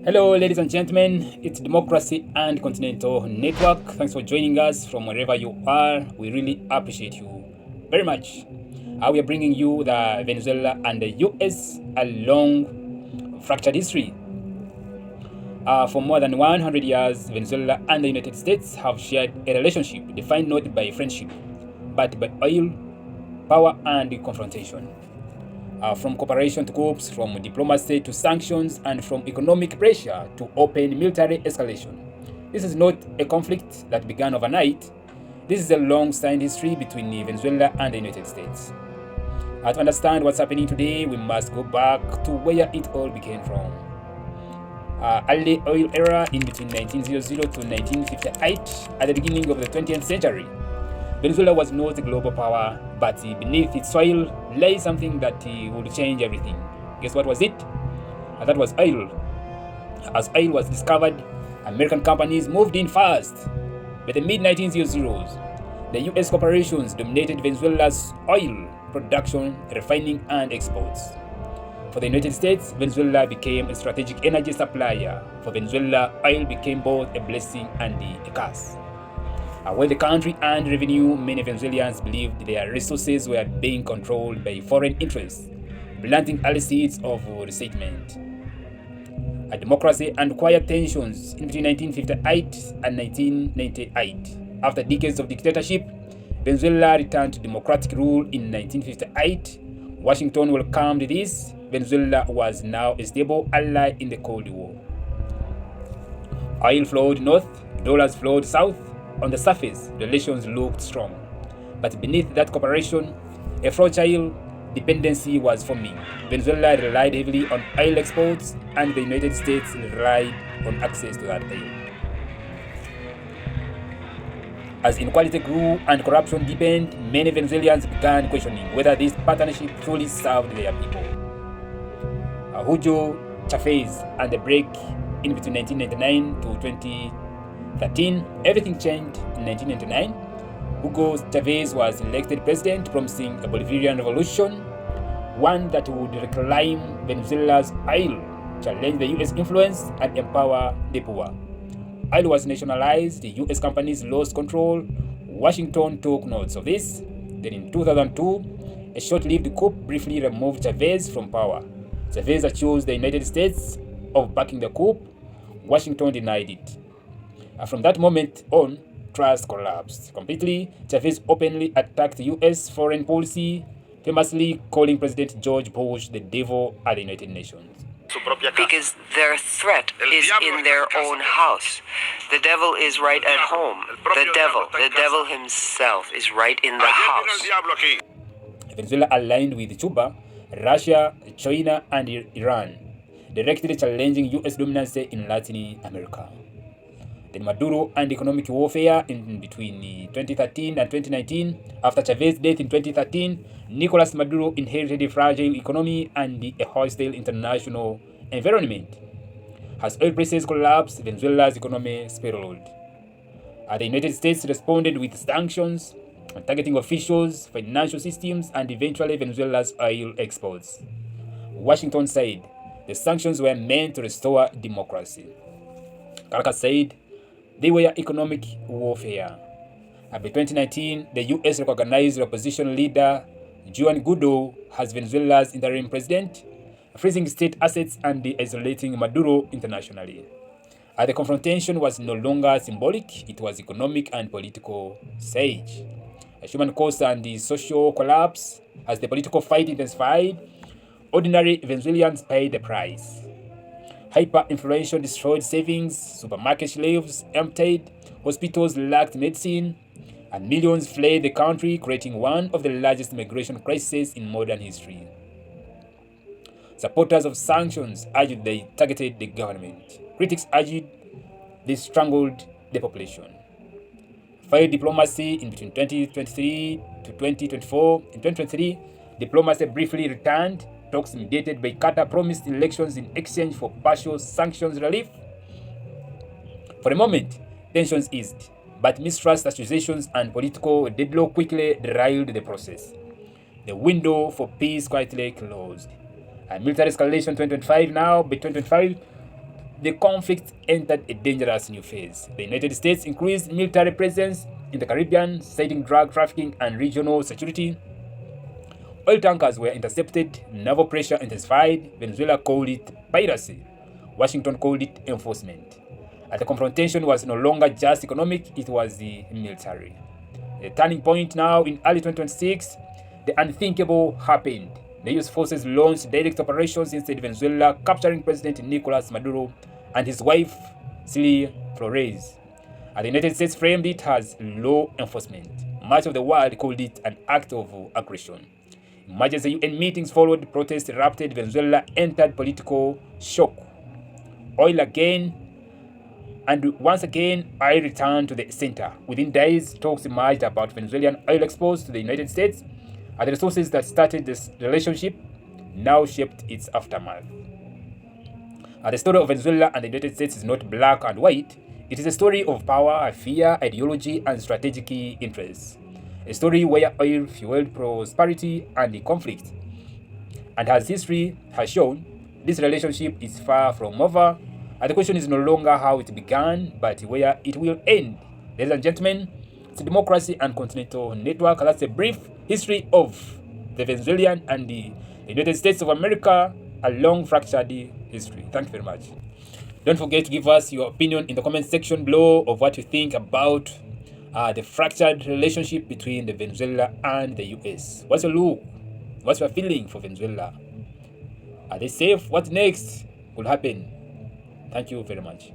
Hello, ladies and gentlemen. It's Democracy and Continental Network. Thanks for joining us from wherever you are. We really appreciate you very much. We are bringing you the Venezuela and the US a long fractured history. For more than 100 years, Venezuela and the United States have shared a relationship defined not by friendship, but by oil, power, and confrontation. From cooperation to coups, from diplomacy to sanctions, and from economic pressure to open military escalation. This is not a conflict that began overnight. This is a long-standing history between Venezuela and the United States. To understand what's happening today, we must go back to where it all began from. Early oil era in between 1900 to 1958, at the beginning of the 20th century. Venezuela was not a global power, but beneath its soil lay something that would change everything. Guess what was it? That was oil. As oil was discovered, American companies moved in fast. By the mid-1900s, the US corporations dominated Venezuela's oil production, refining, and exports. For the United States, Venezuela became a strategic energy supplier. For Venezuela, oil became both a blessing and a curse. When the country earned revenue, many Venezuelans believed their resources were being controlled by foreign interests, planting early seeds of resentment. Democracy and quiet tensions in between 1958 and 1998. After decades of dictatorship, Venezuela returned to democratic rule in 1958. Washington welcomed this. Venezuela was now a stable ally in the Cold War. Oil flowed north, dollars flowed south. On the surface, relations looked strong, but beneath that cooperation, a fragile dependency was forming. Venezuela relied heavily on oil exports, and the United States relied on access to that oil. As inequality grew and corruption deepened, many Venezuelans began questioning whether this partnership truly served their people. Hugo Chávez and the break in between 1999 to 2013, everything changed in 1999. Hugo Chavez was elected president, promising a Bolivarian revolution, one that would reclaim Venezuela's oil, challenge the US influence, and empower the poor. Oil was nationalized, the US companies lost control. Washington took notes of this. Then in 2002, a short-lived coup briefly removed Chavez from power. Chavez accused the United States of backing the coup. Washington denied it. From that moment on, trust collapsed completely. Chavez openly attacked US foreign policy, famously calling President George Bush the devil at the United Nations. Because their threat is in their own house. The devil is right at home. The devil himself is right in the house. Venezuela aligned with Cuba, Russia, China, and Iran, directly challenging US dominance in Latin America. Then Maduro and economic warfare in between 2013 and 2019. After Chavez's death in 2013, Nicolas Maduro inherited a fragile economy and a hostile international environment. As oil prices collapsed, Venezuela's economy spiraled. The United States responded with sanctions, targeting officials, financial systems, and eventually Venezuela's oil exports. Washington said the sanctions were meant to restore democracy. Caracas said they were economic warfare. By 2019, the US recognized opposition leader Juan Guaido as Venezuela's interim president, freezing state assets and isolating Maduro internationally. The confrontation was no longer symbolic, it was economic and political siege. Human cost and the social collapse. As the political fight intensified, ordinary Venezuelans paid the price. Hyperinflation destroyed savings, supermarket shelves emptied, hospitals lacked medicine, and millions fled the country, creating one of the largest migration crises in modern history. Supporters of sanctions argued they targeted the government. Critics argued they strangled the population. Failed diplomacy in between 2023 to 2024. In 2023, diplomacy briefly returned. Talks mediated by Qatar promised elections in exchange for partial sanctions relief. For a moment, tensions eased, but mistrust, accusations, and political deadlock quickly derailed the process. The window for peace quietly closed. Military escalation 2025 now. By 2025, the conflict entered a dangerous new phase. The United States increased military presence in the Caribbean, citing drug trafficking and regional security. Oil tankers were intercepted, naval pressure intensified. Venezuela called it piracy. Washington called it enforcement. And the confrontation was no longer just economic, it was the military. The turning point now in early 2026, the unthinkable happened. The U.S. forces launched direct operations inside Venezuela, capturing President Nicolas Maduro and his wife, Celia Flores. And the United States framed it as law enforcement. Much of the world called it an act of aggression. Emergency UN meetings followed, protests erupted, Venezuela entered political shock. Oil again, and once again, oil returned to the center. Within days, talks emerged about Venezuelan oil exports to the United States, and the resources that started this relationship now shaped its aftermath. The story of Venezuela and the United States is not black and white. It is a story of power, fear, ideology, and strategic interests. A story where oil fueled prosperity and conflict. And as history has shown, this relationship is far from over. And the question is no longer how it began, but where it will end. Ladies and gentlemen, it's Democracy and Continental Network. That's a brief history of the Venezuelan and the United States of America, a long fractured history. Thank you very much. Don't forget to give us your opinion in the comment section below of what you think about the fractured relationship between the Venezuela and the US. What's your look? What's your feeling for Venezuela? Are they safe? What next will happen? Thank you very much.